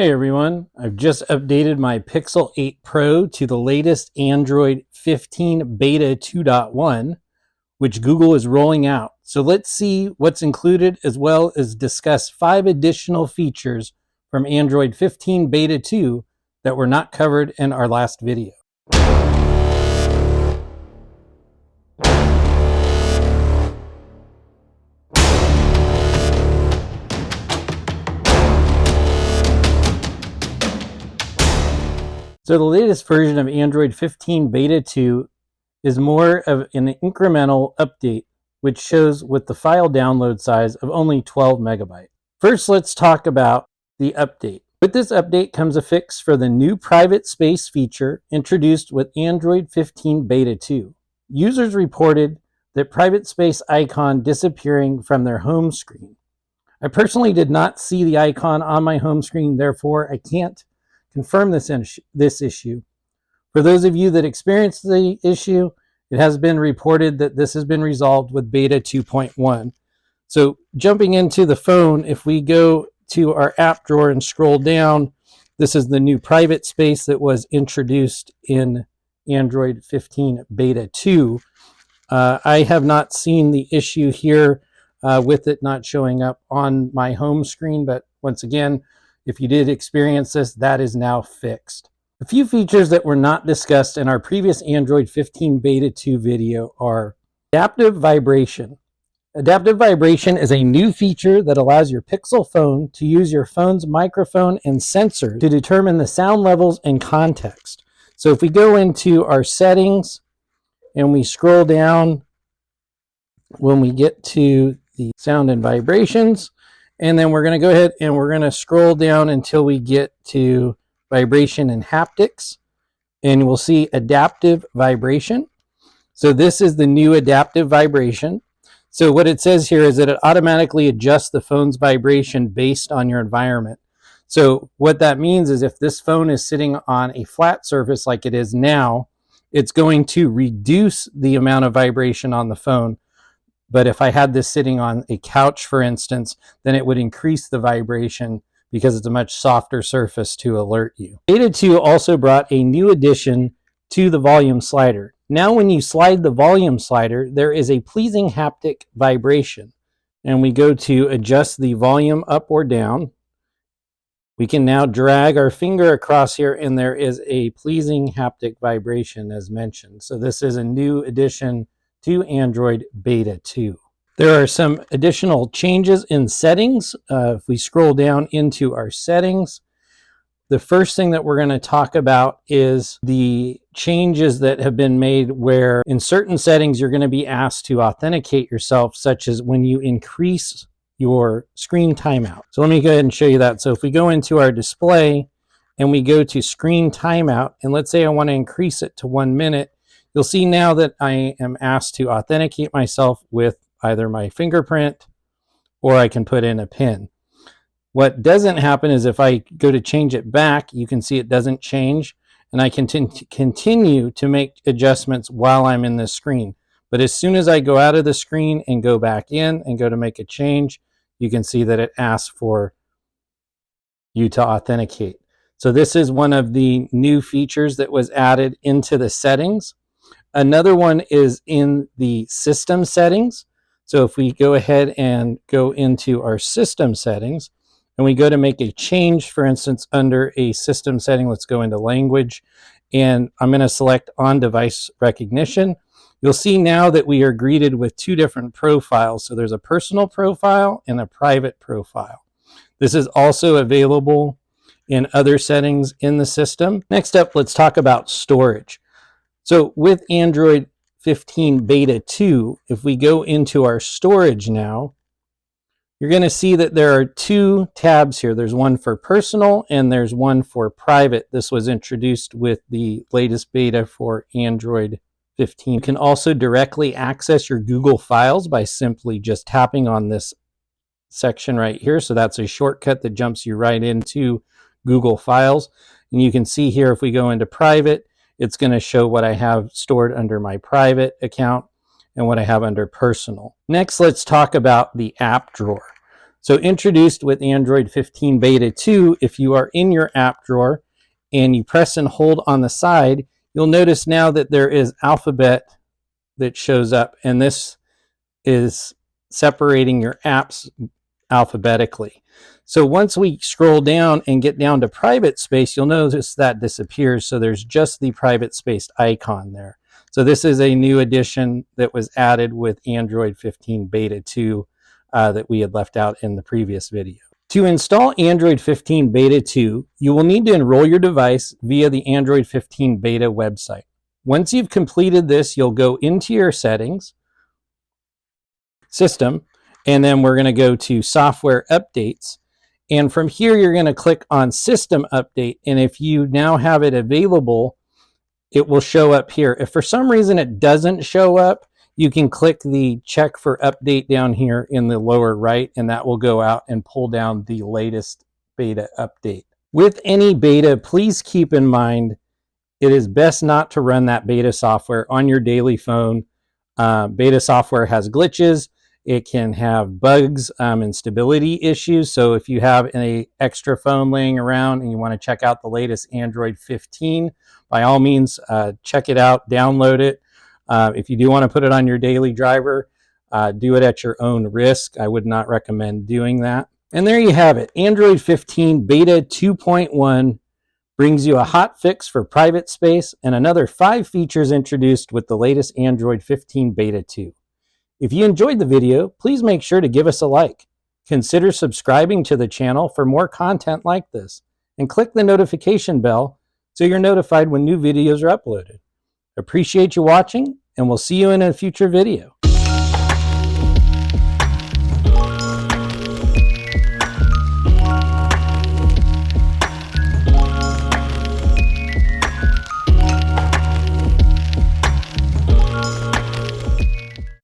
Hey everyone, I've just updated my Pixel 8 Pro to the latest Android 15 Beta 2.1, which Google is rolling out. So let's see what's included as well as discuss 5 additional features from Android 15 Beta 2 that were not covered in our last video. So the latest version of Android 15 Beta 2 is more of an incremental update, which shows with the file download size of only 12 megabytes. First, let's talk about the update. With this update comes a fix for the new private space feature introduced with Android 15 Beta 2. Users reported that private space icon disappearing from their home screen. I personally did not see the icon on my home screen, therefore I can't confirm this issue. For those of you that experienced the issue, it has been reported that this has been resolved with Beta 2.1. So jumping into the phone, if we go to our app drawer and scroll down, this is the new private space that was introduced in Android 15 Beta 2. I have not seen the issue here with it not showing up on my home screen, but once again, if you did experience this, that is now fixed. A few features that were not discussed in our previous Android 15 Beta 2 video are adaptive vibration. Adaptive vibration is a new feature that allows your Pixel phone to use your phone's microphone and sensor to determine the sound levels and context. So if we go into our settings and we scroll down, when we get to the sound and vibrations, and then we're going to go ahead and we're going to scroll down until we get to vibration and haptics, and we'll see adaptive vibration. So this is the new adaptive vibration. So what it says here is that it automatically adjusts the phone's vibration based on your environment. So what that means is if this phone is sitting on a flat surface like it is now, it's going to reduce the amount of vibration on the phone. But if I had this sitting on a couch, for instance, then it would increase the vibration because it's a much softer surface to alert you. Beta 2 also brought a new addition to the volume slider. Now when you slide the volume slider, there is a pleasing haptic vibration. And we go to adjust the volume up or down. We can now drag our finger across here and there is a pleasing haptic vibration as mentioned. So this is a new addition to Android Beta 2. There are some additional changes in settings. If we scroll down into our settings, the first thing that we're going to talk about is the changes that have been made where in certain settings you're going to be asked to authenticate yourself, such as when you increase your screen timeout. So let me go ahead and show you that. So if we go into our display and we go to screen timeout, and let's say I want to increase it to 1 minute, you'll see now that I am asked to authenticate myself with either my fingerprint or I can put in a PIN. What doesn't happen is if I go to change it back, you can see it doesn't change, and I can continue to make adjustments while I'm in this screen. But as soon as I go out of the screen and go back in and go to make a change, you can see that it asks for you to authenticate. So this is one of the new features that was added into the settings. Another one is in the system settings. So if we go ahead and go into our system settings and we go to make a change, for instance, under a system setting, let's go into language, and I'm going to select on-device recognition. You'll see now that we are greeted with two different profiles. So there's a personal profile and a private profile. This is also available in other settings in the system. Next up, let's talk about storage. So with Android 15 Beta 2, if we go into our storage now, you're going to see that there are two tabs here. There's one for personal and there's one for private. This was introduced with the latest beta for Android 15. You can also directly access your Google Files by simply just tapping on this section right here. So that's a shortcut that jumps you right into Google Files. And you can see here if we go into private, it's going to show what I have stored under my private account and what I have under personal. Next, let's talk about the app drawer. So introduced with Android 15 Beta 2, if you are in your app drawer and you press and hold on the side, you'll notice now that there is alphabet that shows up, and this is separating your apps alphabetically. So once we scroll down and get down to private space, you'll notice that disappears. So there's just the private space icon there. So this is a new addition that was added with Android 15 Beta 2 that we had left out in the previous video. To install Android 15 Beta 2, you will need to enroll your device via the Android 15 Beta website. Once you've completed this, you'll go into your settings, system, and then we're going to go to software updates. And from here, you're going to click on system update. And if you now have it available, it will show up here. If for some reason it doesn't show up, you can click the check for update down here in the lower right, and that will go out and pull down the latest beta update. With any beta, please keep in mind it is best not to run that beta software on your daily phone. Beta software has glitches. It can have bugs and stability issues. So if you have an extra phone laying around and you want to check out the latest Android 15, by all means, check it out, download it. If you do want to put it on your daily driver, do it at your own risk. I would not recommend doing that. And there you have it. Android 15 Beta 2.1 brings you a hot fix for private space and another 5 features introduced with the latest Android 15 Beta 2. If you enjoyed the video, please make sure to give us a like. Consider subscribing to the channel for more content like this, and click the notification bell so you're notified when new videos are uploaded. Appreciate you watching, and we'll see you in a future video.